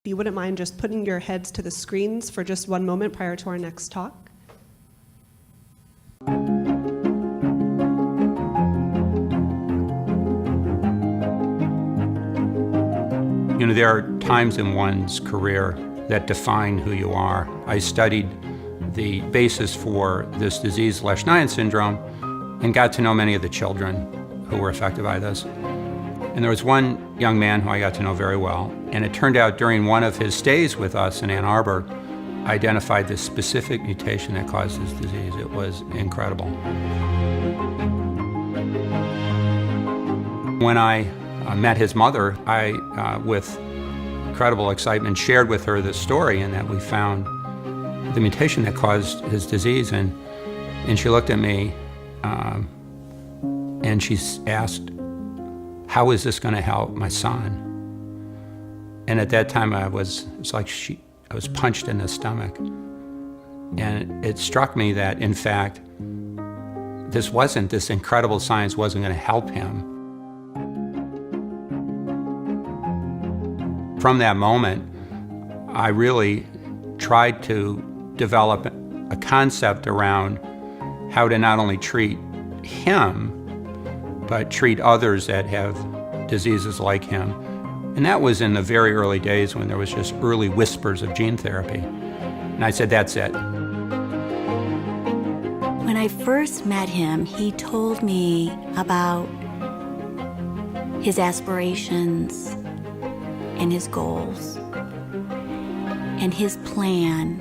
If you wouldn't mind just putting your heads to the screens for just one moment prior to our next talk. You know, there are times in one's career that define who you are. I studied the basis for this disease, Angelman Syndrome, and got to know many of the children who were affected by this. And there was one young man who I got to know very well, and it turned out during one of his stays with us in Ann Arbor, I identified this specific mutation that caused his disease. It was incredible. When I met his mother, I, with incredible excitement, shared with her this story and that we found the mutation that caused his disease. And she looked at me and she asked, "How is this going to help my son?" And at that time, I was punched in the stomach. And it struck me that, in fact, this incredible science wasn't going to help him. From that moment, I really tried to develop a concept around how to not only treat him, but treat others that have diseases like him. And that was in the very early days when there was just early whispers of gene therapy. And I said, that's it. When I first met him, he told me about his aspirations and his goals and his plan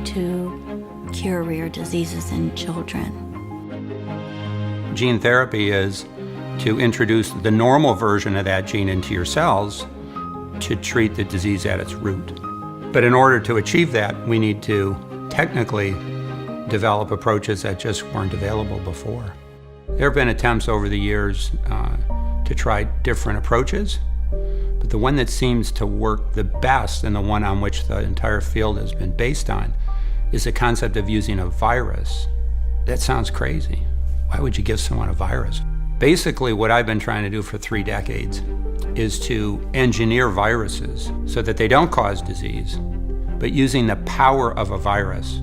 to cure rare diseases in children. Gene therapy is to introduce the normal version of that gene into your cells to treat the disease at its root. But in order to achieve that, we need to technically develop approaches that just weren't available before. There have been attempts over the years to try different approaches, but the one that seems to work the best and the one on which the entire field has been based on is the concept of using a virus. That sounds crazy. Why would you give someone a virus? Basically, what I've been trying to do for 3 decades is to engineer viruses so that they don't cause disease, but using the power of a virus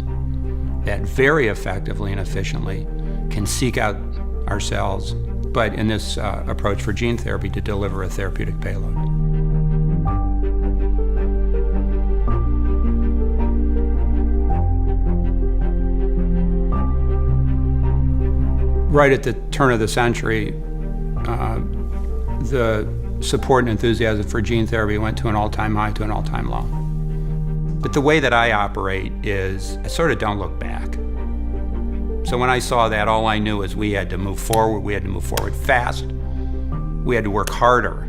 that very effectively and efficiently can seek out our cells, but in this approach for gene therapy to deliver a therapeutic payload. Right at the turn of the century, the support and enthusiasm for gene therapy went to an all-time high, to an all-time low. But the way that I operate is I sort of don't look back. So when I saw that, all I knew is we had to move forward. We had to move forward fast. We had to work harder,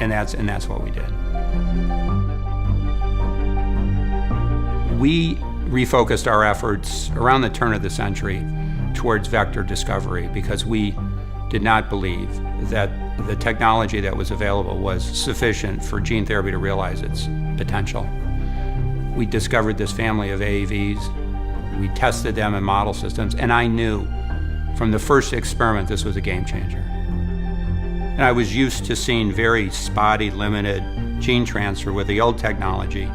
and that's what we did. We refocused our efforts around the turn of the century towards vector discovery because we did not believe that the technology that was available was sufficient for gene therapy to realize its potential. We discovered this family of AAVs. We tested them in model systems, and I knew from the first experiment this was a game changer. And I was used to seeing very spotty, limited gene transfer with the old technology.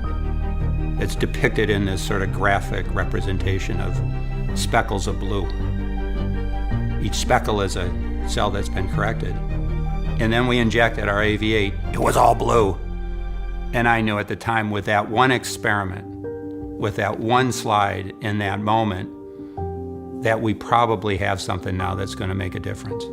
It's depicted in this sort of graphic representation of speckles of blue. Each speckle is a cell that's been corrected. And then we injected our AV8, it was all blue. And I knew at the time with that one experiment, with that one slide in that moment, that we probably have something now that's going to make a difference.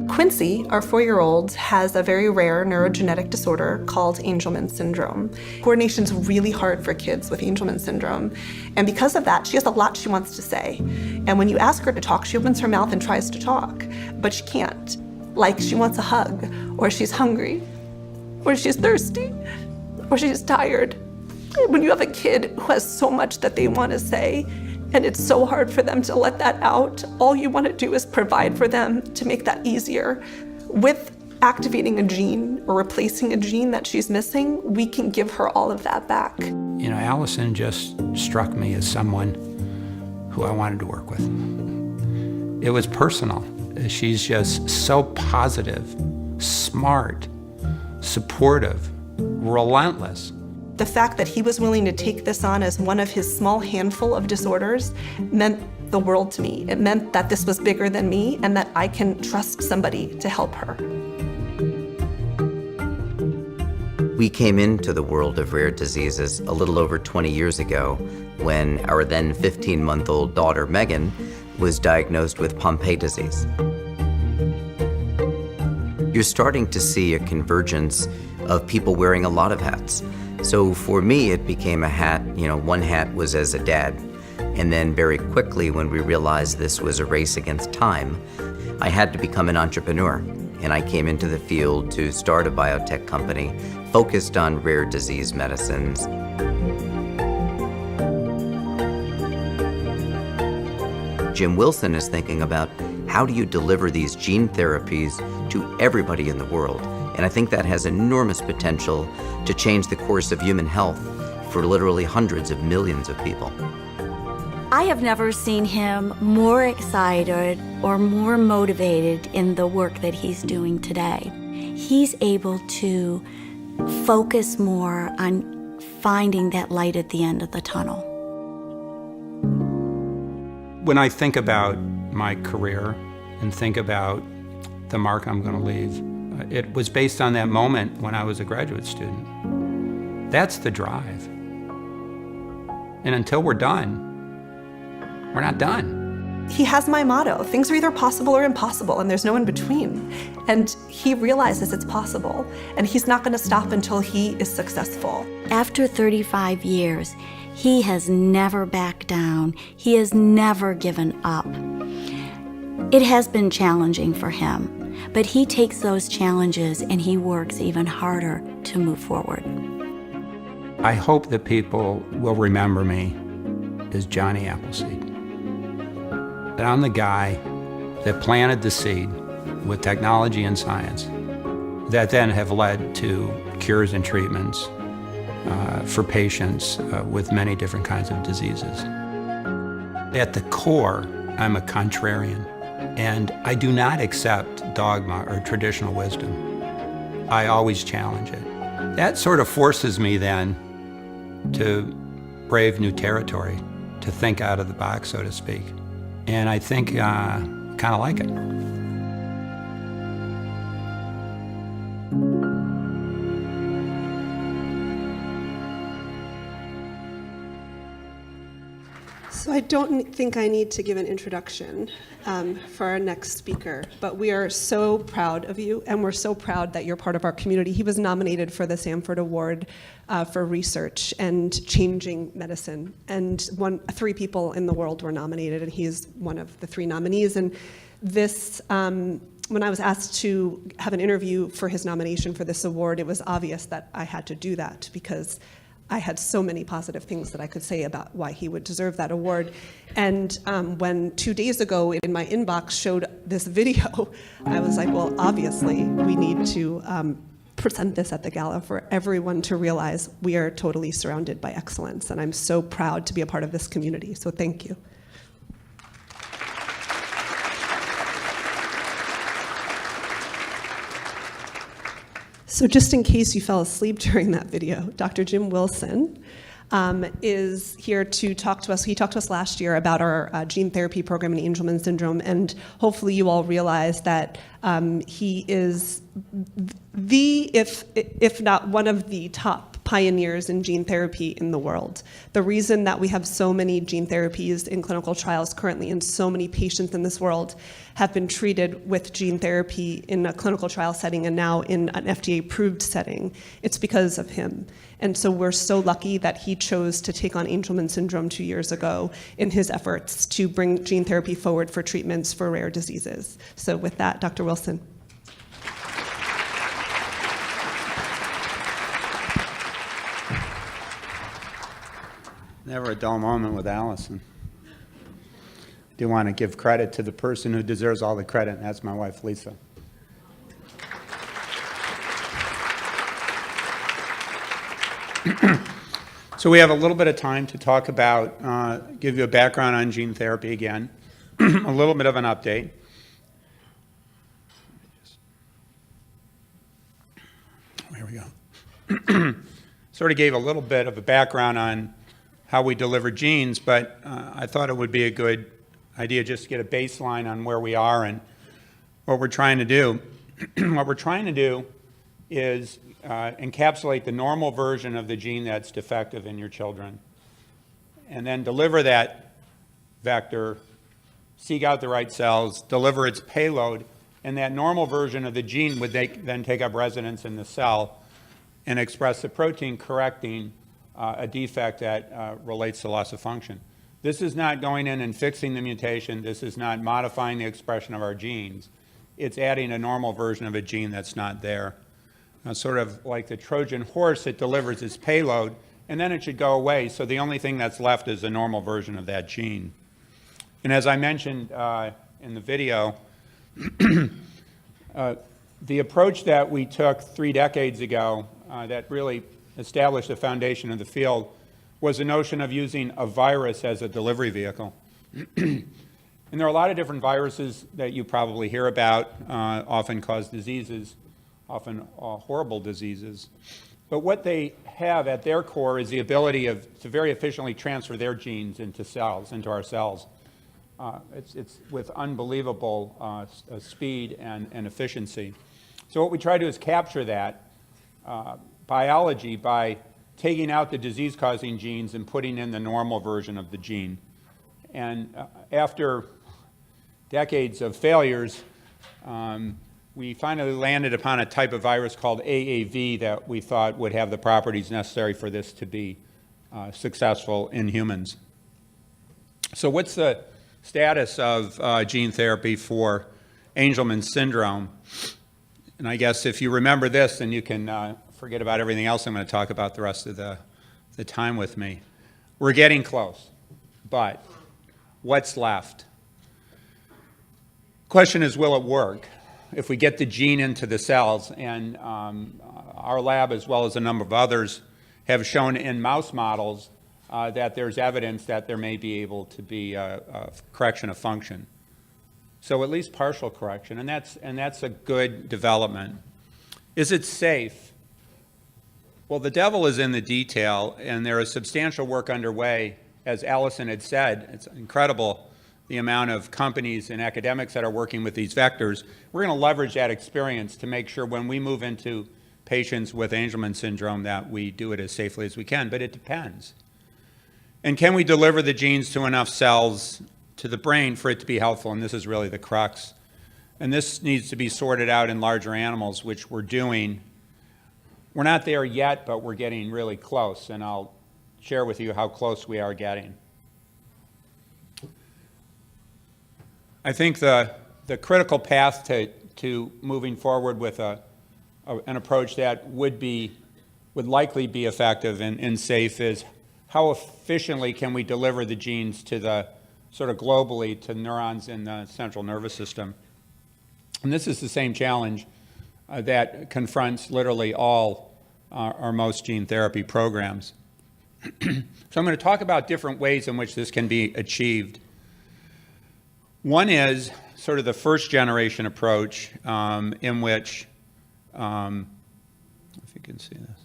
Quincy, our 4-year-old, has a very rare neurogenetic disorder called Angelman Syndrome. Coordination's really hard for kids with Angelman Syndrome. And because of that, she has a lot she wants to say. And when you ask her to talk, she opens her mouth and tries to talk, but she can't. Like she wants a hug, or she's hungry, or she's thirsty, or she's tired. When you have a kid who has so much that they want to say, and it's so hard for them to let that out, all you want to do is provide for them to make that easier. With activating a gene or replacing a gene that she's missing, we can give her all of that back. You know, Allison just struck me as someone who I wanted to work with. It was personal. She's just so positive, smart, supportive, relentless. The fact that he was willing to take this on as one of his small handful of disorders meant the world to me. It meant that this was bigger than me and that I can trust somebody to help her. We came into the world of rare diseases a little over 20 years ago when our then 15-month-old daughter, Megan, was diagnosed with Pompe disease. You're starting to see a convergence of people wearing a lot of hats. So for me, it became a hat, one hat was as a dad. And then very quickly, when we realized this was a race against time, I had to become an entrepreneur. And I came into the field to start a biotech company focused on rare disease medicines. Jim Wilson is thinking about how do you deliver these gene therapies to everybody in the world? And I think that has enormous potential to change the course of human health for literally hundreds of millions of people. I have never seen him more excited or more motivated in the work that he's doing today. He's able to focus more on finding that light at the end of the tunnel. When I think about my career and think about the mark I'm going to leave, it was based on that moment when I was a graduate student. That's the drive. And until we're done, we're not done. He has my motto, things are either possible or impossible, and there's no in between. And he realizes it's possible, and he's not going to stop until he is successful. After 35 years, he has never backed down. He has never given up. It has been challenging for him, but he takes those challenges and he works even harder to move forward. I hope that people will remember me as Johnny Appleseed. That I'm the guy that planted the seed with technology and science that then have led to cures and treatments for patients with many different kinds of diseases. At the core, I'm a contrarian, and I do not accept dogma or traditional wisdom. I always challenge it. That sort of forces me then to brave new territory, to think out of the box, so to speak. And I think kind of like it. So I don't think I need to give an introduction for our next speaker, but we are so proud of you, and we're so proud that you're part of our community. He was nominated for the Sanford Award for research and changing medicine, and 3 people in the world were nominated, and he's one of the 3 nominees. And this, when I was asked to have an interview for his nomination for this award, it was obvious that I had to do that because I had so many positive things that I could say about why he would deserve that award. And when 2 days ago in my inbox showed this video, I was like, well, obviously we need to present this at the gala for everyone to realize we are totally surrounded by excellence. And I'm so proud to be a part of this community, so thank you. So just in case you fell asleep during that video, Dr. Jim Wilson is here to talk to us. He talked to us last year about our gene therapy program in Angelman Syndrome, and hopefully you all realize that he is the, if not one of the top pioneers in gene therapy in the world. The reason that we have so many gene therapies in clinical trials currently and so many patients in this world have been treated with gene therapy in a clinical trial setting and now in an FDA-approved setting, it's because of him. And so we're so lucky that he chose to take on Angelman syndrome 2 years ago in his efforts to bring gene therapy forward for treatments for rare diseases. So with that, Dr. Wilson. Never a dull moment with Allison. I do want to give credit to the person who deserves all the credit, and that's my wife, Lisa. So we have a little bit of time to talk about, give you a background on gene therapy again, a little bit of an update. Here There we go. Sort of gave a little bit of a background on how we deliver genes, but I thought it would be a good idea just to get a baseline on where we are and what we're trying to do. What we're trying to do is encapsulate the normal version of the gene that's defective in your children, and then deliver that vector, seek out the right cells, deliver its payload, and that normal version of the gene would then take up residence in the cell and express the protein correcting a defect that relates to loss of function. This is not going in and fixing the mutation. This is not modifying the expression of our genes. It's adding a normal version of a gene that's not there. Sort of like the Trojan horse, it delivers its payload, and then it should go away, so the only thing that's left is a normal version of that gene. And as I mentioned in the video, the approach that we took 3 decades ago that really established the foundation of the field was the notion of using a virus as a delivery vehicle. And there are a lot of different viruses that you probably hear about, often cause diseases, often horrible diseases. But what they have at their core is the ability to very efficiently transfer their genes into cells, into our cells. It's with unbelievable speed and efficiency. So what we try to do is capture that biology by taking out the disease-causing genes and putting in the normal version of the gene. And after decades of failures, we finally landed upon a type of virus called AAV that we thought would have the properties necessary for this to be successful in humans. So what's the status of gene therapy for Angelman syndrome? And I guess if you remember this, then you can forget about everything else I'm going to talk about the rest of the time with me. We're getting close, but what's left? Question is, will it work? If we get the gene into the cells, and our lab, as well as a number of others, have shown in mouse models that there's evidence that there may be able to be a correction of function. So at least partial correction, and that's a good development. Is it safe? Well, the devil is in the detail, and there is substantial work underway. As Allison had said, it's incredible the amount of companies and academics that are working with these vectors. We're going to leverage that experience to make sure when we move into patients with Angelman syndrome that we do it as safely as we can, but it depends. And can we deliver the genes to enough cells to the brain for it to be helpful? And this is really the crux. And this needs to be sorted out in larger animals, which we're doing. We're not there yet, but we're getting really close, and I'll share with you how close we are getting. I think the critical path to moving forward with an approach that would likely be effective and safe is how efficiently can we deliver the genes to the sort of globally to neurons in the central nervous system. And this is the same challenge that confronts literally all or most gene therapy programs. So I'm going to talk about different ways in which this can be achieved. One is sort of the first generation approach in which, if you can see this,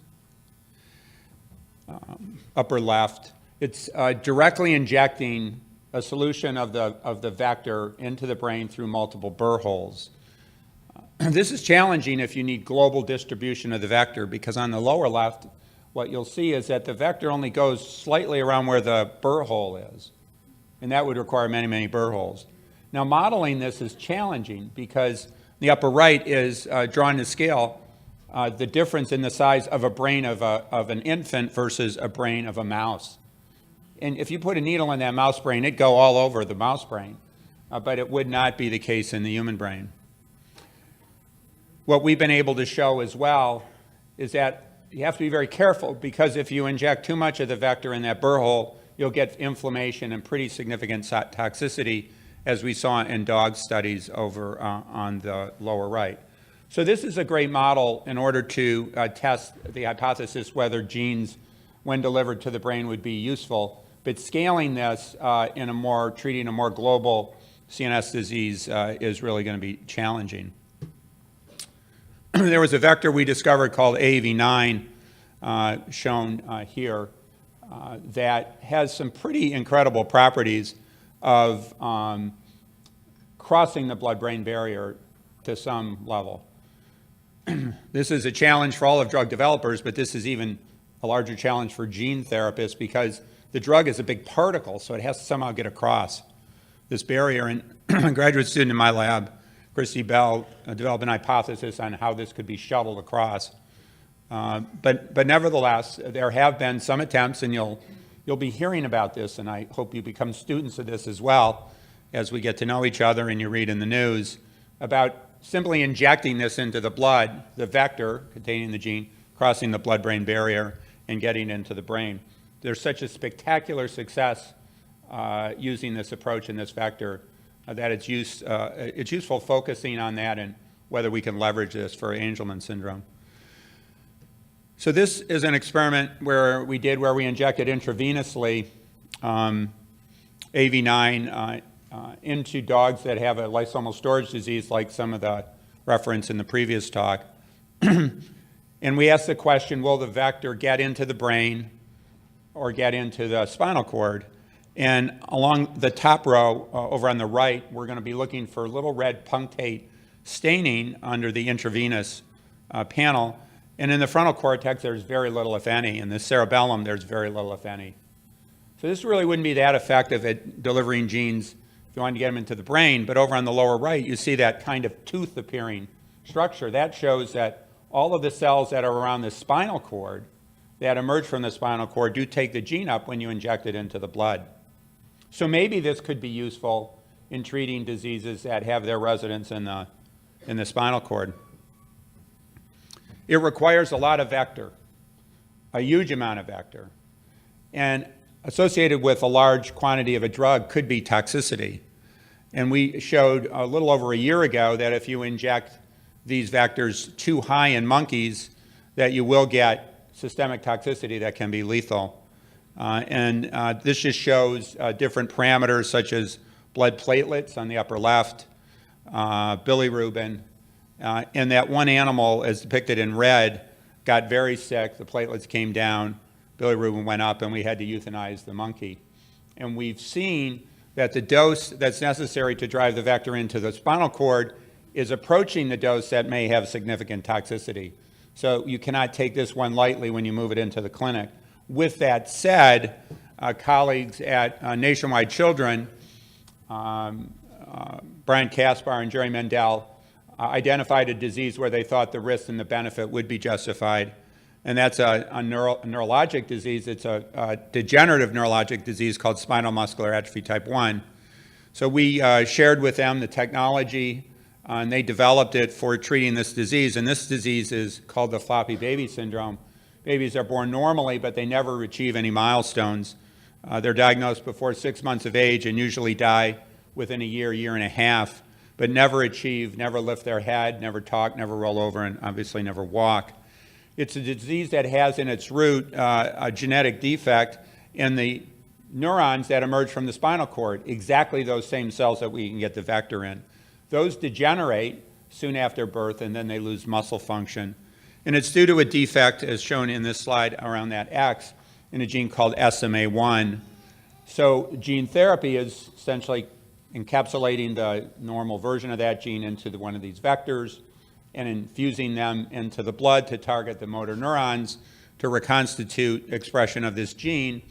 upper left, it's directly injecting a solution of the vector into the brain through multiple burr holes. This is challenging if you need global distribution of the vector, because on the lower left, what you'll see is that the vector only goes slightly around where the burr hole is, and that would require many, many burr holes. Now, modeling this is challenging because the upper right is drawn to scale the difference in the size of a brain of an infant versus a brain of a mouse. And if you put a needle in that mouse brain, it'd go all over the mouse brain, but it would not be the case in the human brain. What we've been able to show as well is that you have to be very careful, because if you inject too much of the vector in that burr hole, you'll get inflammation and pretty significant toxicity, as we saw in dog studies over on the lower right. So this is a great model in order to test the hypothesis whether genes, when delivered to the brain, would be useful. But scaling this treating a more global CNS disease is really going to be challenging. there was a vector we discovered called AAV9, shown here, that has some pretty incredible properties of crossing the blood-brain barrier to some level. This is a challenge for all of drug developers, but this is even a larger challenge for gene therapists because the drug is a big particle, so it has to somehow get across this barrier. And a graduate student in my lab, Christy Bell, developed an hypothesis on how this could be shuttled across. But nevertheless, there have been some attempts, and you'll be hearing about this, and I hope you become students of this as well as we get to know each other and you read in the news, about simply injecting this into the blood, the vector containing the gene, crossing the blood-brain barrier and getting into the brain. There's such a spectacular success using this approach and this vector that it's useful focusing on that and whether we can leverage this for Angelman syndrome. So this is an experiment where we injected intravenously AV9 into dogs that have a lysosomal storage disease, like some of the reference in the previous talk. And we asked the question, will the vector get into the brain or get into the spinal cord? And along the top row, over on the right, we're going to be looking for little red punctate staining under the intravenous panel. And in the frontal cortex, there's very little, if any. In the cerebellum, there's very little, if any. So this really wouldn't be that effective at delivering genes if you wanted to get them into the brain. But over on the lower right, you see that kind of tooth-appearing structure. That shows that all of the cells that are around the spinal cord that emerge from the spinal cord do take the gene up when you inject it into the blood. So maybe this could be useful in treating diseases that have their residence in the spinal cord. It requires a lot of vector, a huge amount of vector. And associated with a large quantity of a drug could be toxicity. And we showed a little over a year ago that if you inject these vectors too high in monkeys, that you will get systemic toxicity that can be lethal. This just shows different parameters such as blood platelets on the upper left, bilirubin, and that one animal, as depicted in red, got very sick. The platelets came down, bilirubin went up, and we had to euthanize the monkey. And we've seen that the dose that's necessary to drive the vector into the spinal cord is approaching the dose that may have significant toxicity. So you cannot take this one lightly when you move it into the clinic. With that said, colleagues at Nationwide Children, Brian Kaspar and Jerry Mendel, identified a disease where they thought the risk and the benefit would be justified. And that's a neurologic disease. It's a degenerative neurologic disease called spinal muscular atrophy type 1. So we shared with them the technology, and they developed it for treating this disease. And this disease is called the floppy baby syndrome. Babies are born normally, but they never achieve any milestones. They're diagnosed before 6 months of age and usually die within a year, year and a half, but never achieve, never lift their head, never talk, never roll over, and obviously never walk. It's a disease that has in its root a genetic defect in the neurons that emerge from the spinal cord, exactly those same cells that we can get the vector in. Those degenerate soon after birth, and then they lose muscle function. And it's due to a defect, as shown in this slide around that X, in a gene called SMA1. So gene therapy is essentially encapsulating the normal version of that gene into one of these vectors and infusing them into the blood to target the motor neurons to reconstitute expression of this gene.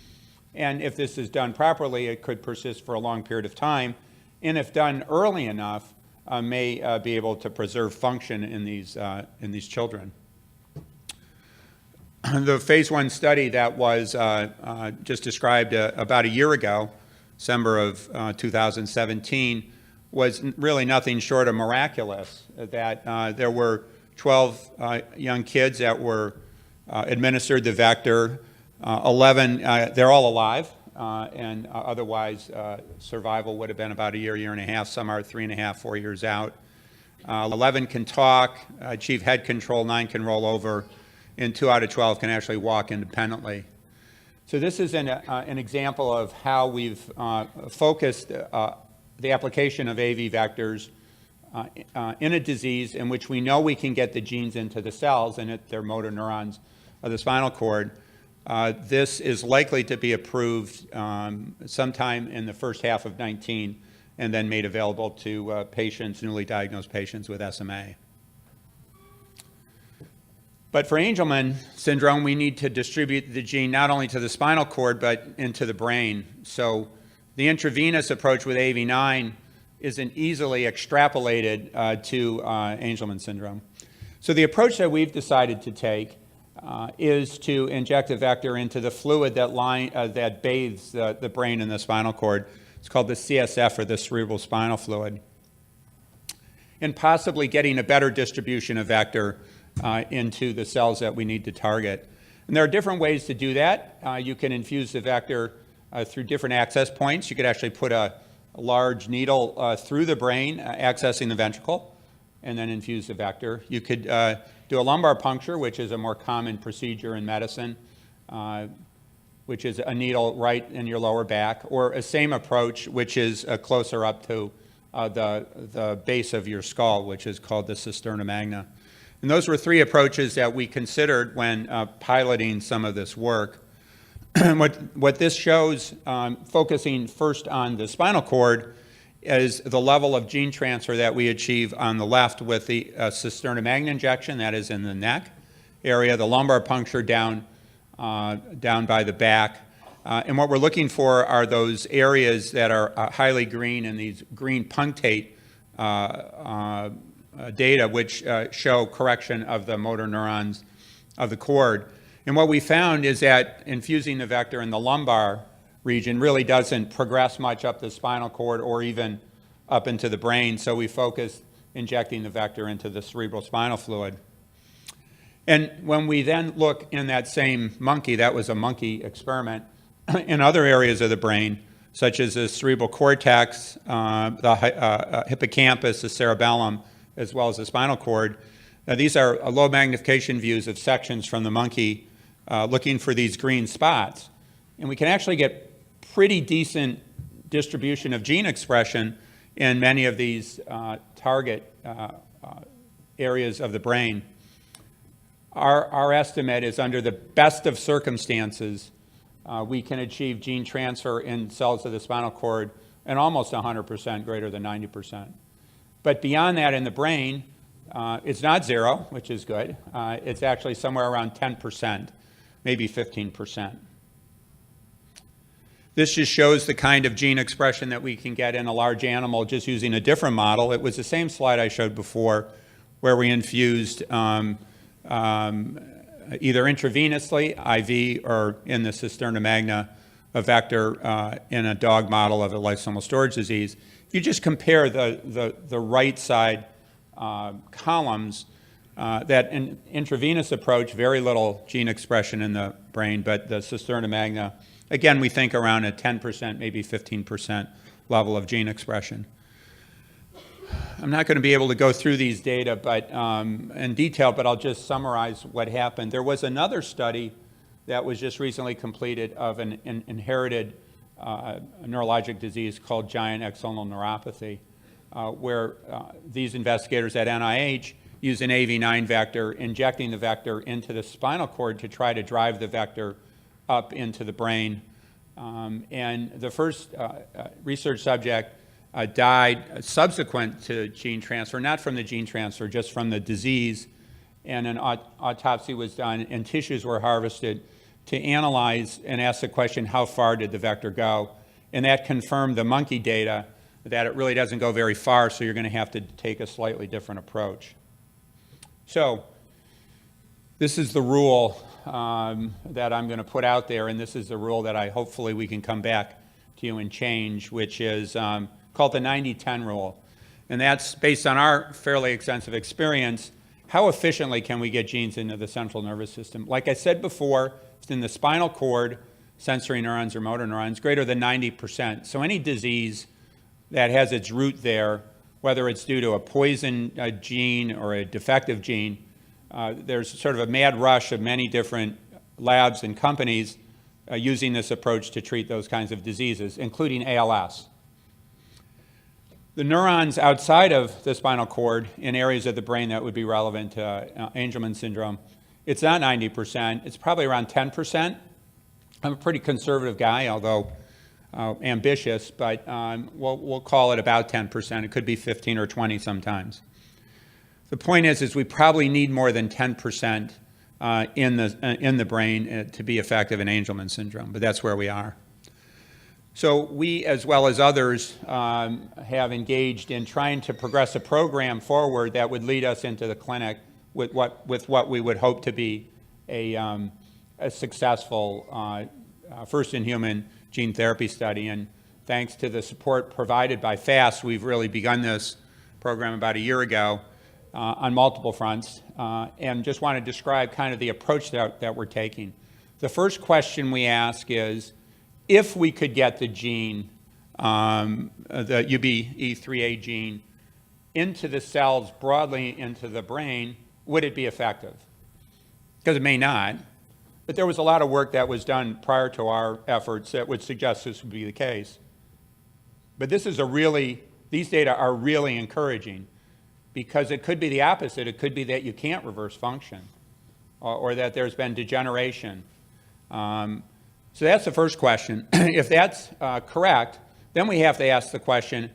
And if this is done properly, it could persist for a long period of time. And if done early enough, may be able to preserve function in these children. The phase 1 study that was just described about a year ago, December of 2017, was really nothing short of miraculous. That there were 12 young kids that were administered the vector. 11, they're all alive, and otherwise survival would have been about a year, year and a half. Some are 3.5, 4 years out. 11 can talk, achieve head control, 9 can roll over, and 2 out of 12 can actually walk independently. So this is an example of how we've focused the application of AV vectors in a disease in which we know we can get the genes into the cells and they're motor neurons of the spinal cord, this is likely to be approved sometime in the first half of 19 and then made available to patients, newly diagnosed patients with SMA. But for Angelman syndrome, we need to distribute the gene not only to the spinal cord, but into the brain. So the intravenous approach with AV9 isn't easily extrapolated to Angelman syndrome. So the approach that we've decided to take is to inject the vector into the fluid that bathes the brain and the spinal cord. It's called the CSF, or the cerebral spinal fluid, and possibly getting a better distribution of vector into the cells that we need to target. And there are different ways to do that. You can infuse the vector through different access points. You could actually put a large needle through the brain, accessing the ventricle, and then infuse the vector. You could do a lumbar puncture, which is a more common procedure in medicine, which is a needle right in your lower back, or a same approach, which is closer up to the base of your skull, which is called the cisterna magna. And those were three approaches that we considered when piloting some of this work. What this shows, focusing first on the spinal cord, is the level of gene transfer that we achieve on the left with the cisterna magna injection, that is in the neck area, the lumbar puncture down by the back. And what we're looking for are those areas that are highly green, and these green punctate data which show correction of the motor neurons of the cord. And what we found is that infusing the vector in the lumbar region really doesn't progress much up the spinal cord or even up into the brain, so we focus injecting the vector into the cerebral spinal fluid. And when we then look in that same monkey, that was a monkey experiment, in other areas of the brain, such as the cerebral cortex, the hippocampus, the cerebellum, as well as the spinal cord. These are low magnification views of sections from the monkey looking for these green spots. And we can actually get pretty decent distribution of gene expression in many of these target areas of the brain. Our estimate is, under the best of circumstances, we can achieve gene transfer in cells of the spinal cord in almost 100%, greater than 90%. But beyond that, in the brain, it's not zero, which is good. It's actually somewhere around 10%, maybe 15%. This just shows the kind of gene expression that we can get in a large animal just using a different model. It was the same slide I showed before, where we infused either intravenously, IV, or in the cisterna magna, a vector in a dog model of a lysosomal storage disease. If you just compare the right side columns, that intravenous approach, very little gene expression in the brain, but the cisterna magna, again, we think around a 10%, maybe 15% level of gene expression. I'm not going to be able to go through these data in detail, but I'll just summarize what happened. There was another study that was just recently completed of an inherited neurologic disease called giant axonal neuropathy, where these investigators at NIH used an AV9 vector, injecting the vector into the spinal cord to try to drive the vector up into the brain. And the first research subject died subsequent to gene transfer, not from the gene transfer, just from the disease. And an autopsy was done, and tissues were harvested to analyze and ask the question, how far did the vector go? And that confirmed the monkey data, that it really doesn't go very far, so you're going to have to take a slightly different approach. So this is the rule that I'm going to put out there, and this is the rule that hopefully we can come back to you and change, which is called the 90-10 rule. And that's based on our fairly extensive experience. How efficiently can we get genes into the central nervous system? Like I said before, it's in the spinal cord, sensory neurons or motor neurons, greater than 90%. So any disease that has its root there, whether it's due to a poison gene or a defective gene, there's sort of a mad rush of many different labs and companies using this approach to treat those kinds of diseases, including ALS. The neurons outside of the spinal cord in areas of the brain that would be relevant to Angelman syndrome, it's not 90%, it's probably around 10%. I'm a pretty conservative guy, although ambitious, but we'll call it about 10%. It could be 15 or 20 sometimes. The point is we probably need more than 10% in the brain to be effective in Angelman syndrome, but that's where we are. So we, as well as others, have engaged in trying to progress a program forward that would lead us into the clinic with what we would hope to be a successful first-in-human gene therapy study. And thanks to the support provided by FAST, we've really begun this program about a year ago on multiple fronts, and just want to describe kind of the approach that we're taking. The first question we ask is, if we could get the gene, the UBE3A gene, into the cells broadly into the brain, would it be effective? Because it may not, but there was a lot of work that was done prior to our efforts that would suggest this would be the case. But these data are really encouraging, because it could be the opposite. It could be that you can't reverse function, or that there's been degeneration. So that's the first question. If that's correct, then we have to ask the question,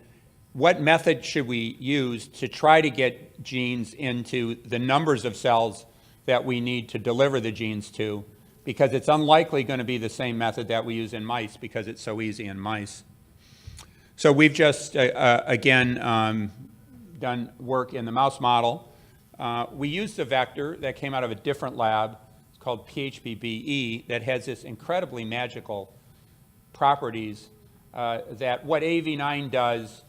what method should we use to try to get genes into the numbers of cells that we need to deliver the genes to? Because it's unlikely going to be the same method that we use in mice, because it's so easy in mice. So we've just, again, done work in the mouse model. We used a vector that came out of a different lab called PHBBE that has this incredibly magical properties that what AV9 does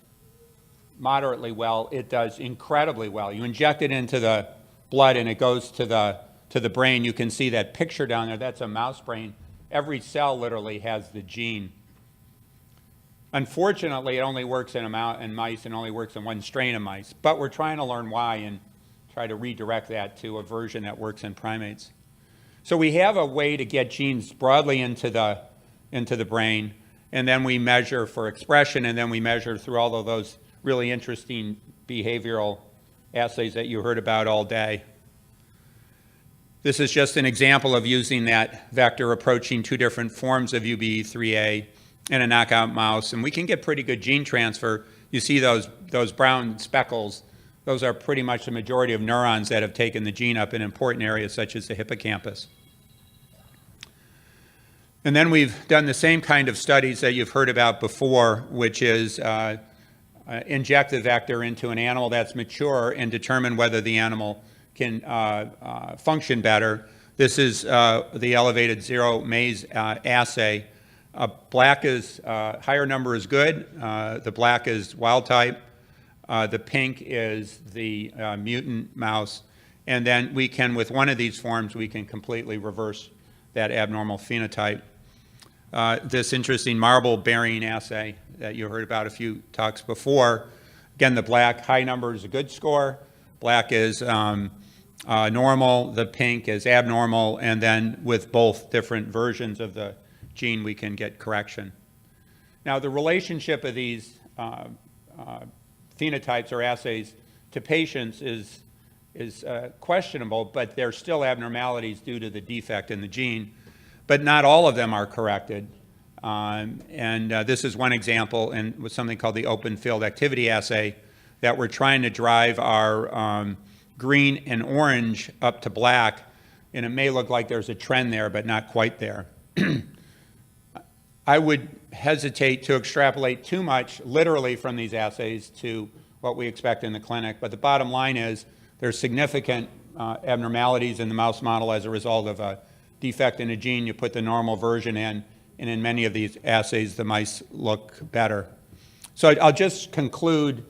moderately well, it does incredibly well. You inject it into the blood and it goes to the brain. You can see that picture down there. That's a mouse brain. Every cell literally has the gene. Unfortunately, it only works in mice and only works in one strain of mice. But we're trying to learn why and try to redirect that to a version that works in primates. So we have a way to get genes broadly into the brain, and then we measure for expression, and then we measure through all of those really interesting behavioral assays that you heard about all day. This is just an example of using that vector approaching two different forms of UBE3A in a knockout mouse, and we can get pretty good gene transfer. You see those brown speckles. Those are pretty much the majority of neurons that have taken the gene up in important areas such as the hippocampus. And then we've done the same kind of studies that you've heard about before, which is inject the vector into an animal that's mature and determine whether the animal can function better. This is the elevated zero maze assay. Black is, higher number is good. The black is wild type. The pink is the mutant mouse. And then we can, with one of these forms, we can completely reverse that abnormal phenotype. This interesting marble bearing assay that you heard about a few talks before. Again, the black high number is a good score. Black is normal. The pink is abnormal. And then with both different versions of the gene, we can get correction. Now, the relationship of these phenotypes or assays to patients is questionable, but there's still abnormalities due to the defect in the gene. But not all of them are corrected. This is one example with something called the open field activity assay that we're trying to drive our green and orange up to black. And it may look like there's a trend there, but not quite there. I would hesitate to extrapolate too much literally from these assays to what we expect in the clinic. But the bottom line is there's significant abnormalities in the mouse model as a result of a defect in a gene. You put the normal version in, and in many of these assays, the mice look better. So I'll just conclude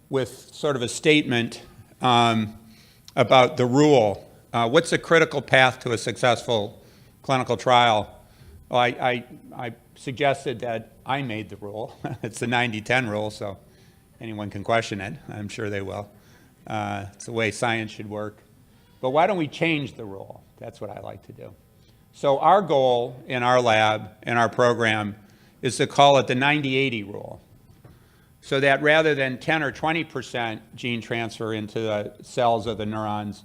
with sort of a statement about the rule. What's a critical path to a successful clinical trial? Well, I suggested that I made the rule. It's the 90-10 rule, so anyone can question it. I'm sure they will. It's the way science should work. But why don't we change the rule? That's what I like to do. So our goal in our lab, in our program, is to call it the 90-80 rule. So that rather than 10 or 20% gene transfer into the cells of the neurons,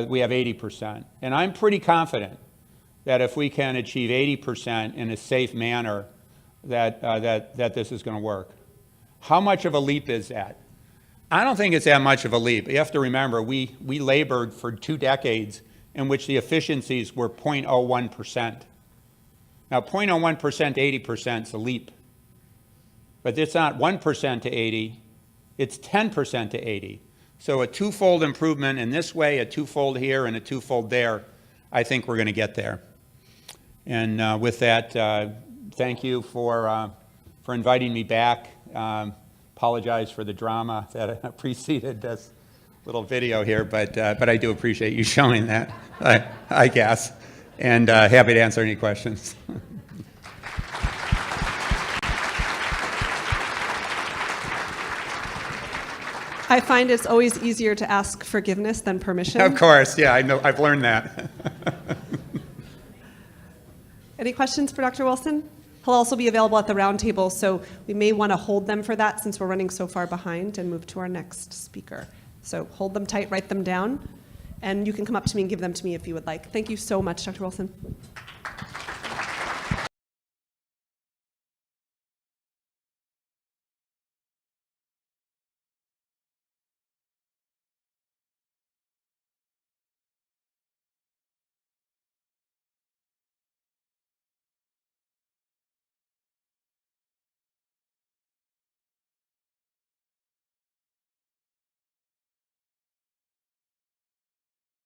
we have 80%. And I'm pretty confident that if we can achieve 80% in a safe manner, that this is going to work. How much of a leap is that? I don't think it's that much of a leap. You have to remember, we labored for 2 decades in which the efficiencies were 0.01%. Now, 0.01% to 80% is a leap. But it's not 1% to 80, it's 10% to 80. So a 2-fold improvement in this way, a 2-fold here, and a 2-fold there, I think we're going to get there. And with that, thank you for inviting me back. Apologize for the drama that preceded this little video here, but I do appreciate you showing that, I guess. And happy to answer any questions. I find it's always easier to ask forgiveness than permission. Of course, yeah, I know. I've learned that. Any questions for Dr. Wilson? He'll also be available at the round table, so we may want to hold them for that since we're running so far behind and move to our next speaker. So hold them tight, write them down, and you can come up to me and give them to me if you would like. Thank you so much, Dr. Wilson.